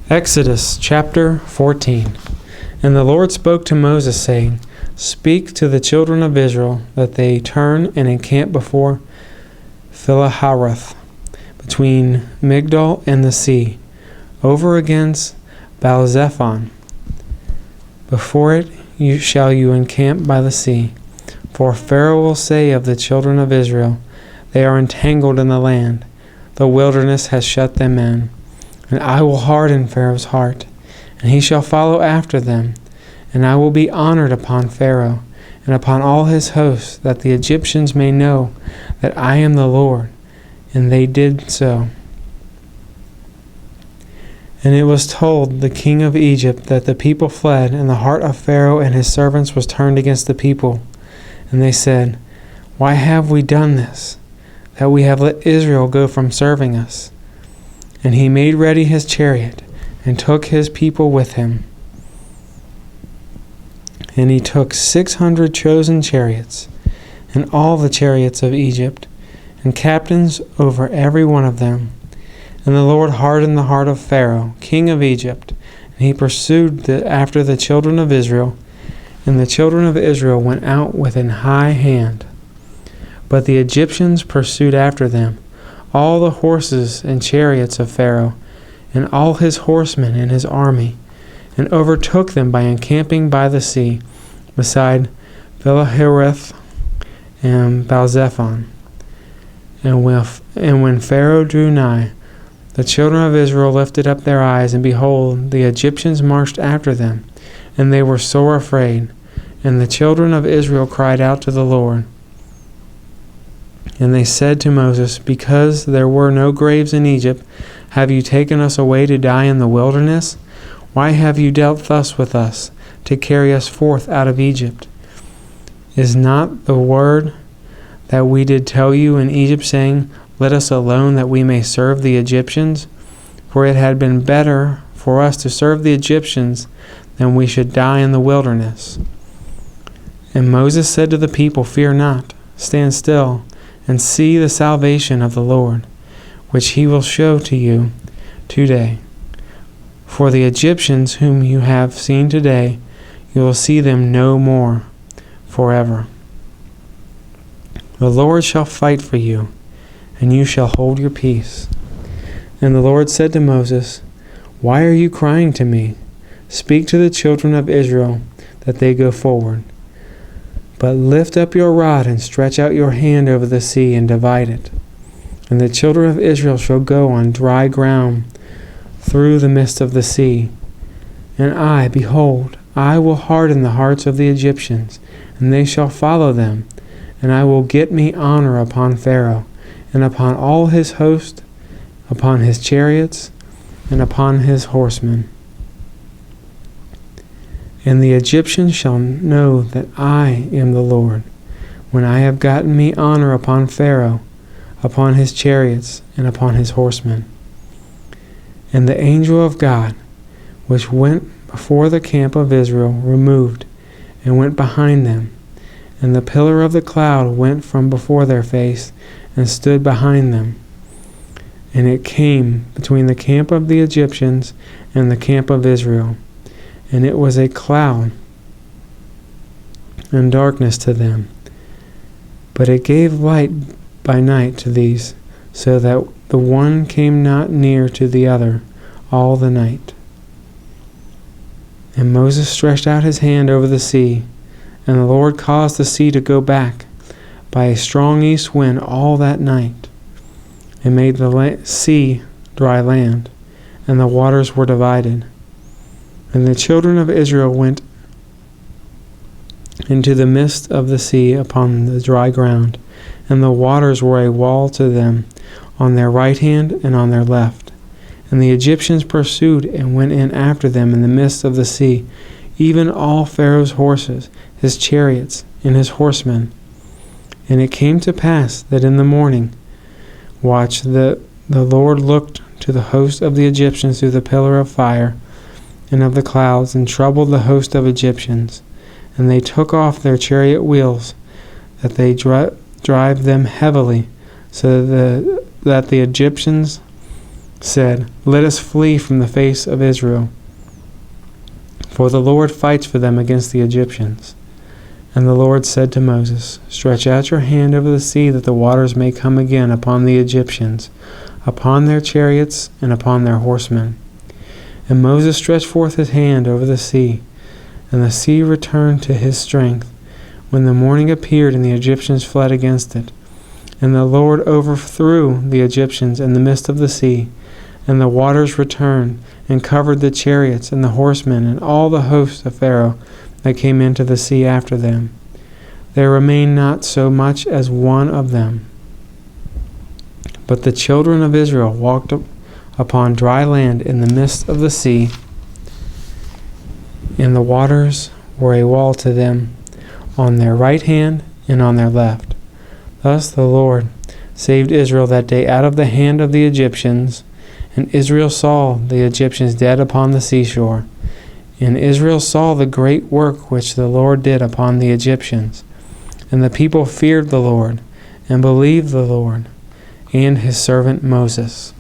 Exodus chapter 14. And the Lord spoke to Moses, saying, Speak to the children of Israel, that they turn and encamp before Philaharoth, between Migdol and the sea, over against Baalzephon. Before it shall you encamp by the sea. For Pharaoh will say of the children of Israel, They are entangled in the land, the wilderness has shut them in. And I will harden Pharaoh's heart, and he shall follow after them. And I will be honored upon Pharaoh, and upon all his hosts, that the Egyptians may know that I am the Lord. And they did so. And it was told the king of Egypt that the people fled, and the heart of Pharaoh and his servants was turned against the people. And they said, Why have we done this, that we have let Israel go from serving us? And he made ready his chariot, and took his people with him. And he took 600 chosen chariots, and all the chariots of Egypt, and captains over every one of them. And the Lord hardened the heart of Pharaoh, king of Egypt, and he pursued after the children of Israel. And the children of Israel went out with an high hand. But the Egyptians pursued after them, all the horses and chariots of Pharaoh, and all his horsemen and his army, and overtook them by encamping by the sea, beside Philaharoth and Baalzephon. And when Pharaoh drew nigh, the children of Israel lifted up their eyes, and behold, the Egyptians marched after them, and they were sore afraid. And the children of Israel cried out to the Lord. And they said to Moses, Because there were no graves in Egypt, have you taken us away to die in the wilderness? Why have you dealt thus with us, to carry us forth out of Egypt? Is not the word that we did tell you in Egypt, saying, Let us alone, that we may serve the Egyptians? For it had been better for us to serve the Egyptians than we should die in the wilderness. And Moses said to the people, Fear not, stand still, and see the salvation of the Lord, which he will show to you today. For the Egyptians whom you have seen today, you will see them no more forever. The Lord shall fight for you, and you shall hold your peace. And the Lord said to Moses, Why are you crying to me? Speak to the children of Israel, that they go forward. But lift up your rod, and stretch out your hand over the sea, and divide it. And the children of Israel shall go on dry ground through the midst of the sea. And I, behold, I will harden the hearts of the Egyptians, and they shall follow them. And I will get me honor upon Pharaoh, and upon all his host, upon his chariots, and upon his horsemen. And the Egyptians shall know that I am the Lord, when I have gotten me honor upon Pharaoh, upon his chariots, and upon his horsemen. And the angel of God, which went before the camp of Israel, removed, and went behind them. And the pillar of the cloud went from before their face, and stood behind them. And it came between the camp of the Egyptians and the camp of Israel. And it was a cloud and darkness to them. But it gave light by night to these, so that the one came not near to the other all the night. And Moses stretched out his hand over the sea, and the Lord caused the sea to go back by a strong east wind all that night, and made the sea dry land, and the waters were divided. And the children of Israel went into the midst of the sea upon the dry ground, and the waters were a wall to them on their right hand and on their left. And the Egyptians pursued and went in after them in the midst of the sea, even all Pharaoh's horses, his chariots, and his horsemen. And it came to pass that in the morning watch the Lord looked to the host of the Egyptians through the pillar of fire and of the clouds, and troubled the host of Egyptians. And they took off their chariot wheels, that they drive them heavily, so that the Egyptians said, "Let us flee from the face of Israel, for the Lord fights for them against the Egyptians." And the Lord said to Moses, "Stretch out your hand over the sea, that the waters may come again upon the Egyptians, upon their chariots, and upon their horsemen." And Moses stretched forth his hand over the sea, and the sea returned to his strength. When the morning appeared, and the Egyptians fled against it. And the Lord overthrew the Egyptians in the midst of the sea, and the waters returned, and covered the chariots, and the horsemen, and all the hosts of Pharaoh that came into the sea after them. There remained not so much as one of them. But the children of Israel walked upon dry land in the midst of the sea, and the waters were a wall to them on their right hand and on their left. Thus the Lord saved Israel that day out of the hand of the Egyptians, and Israel saw the Egyptians dead upon the seashore. And Israel saw the great work which the Lord did upon the Egyptians. And the people feared the Lord, and believed the Lord, and his servant Moses.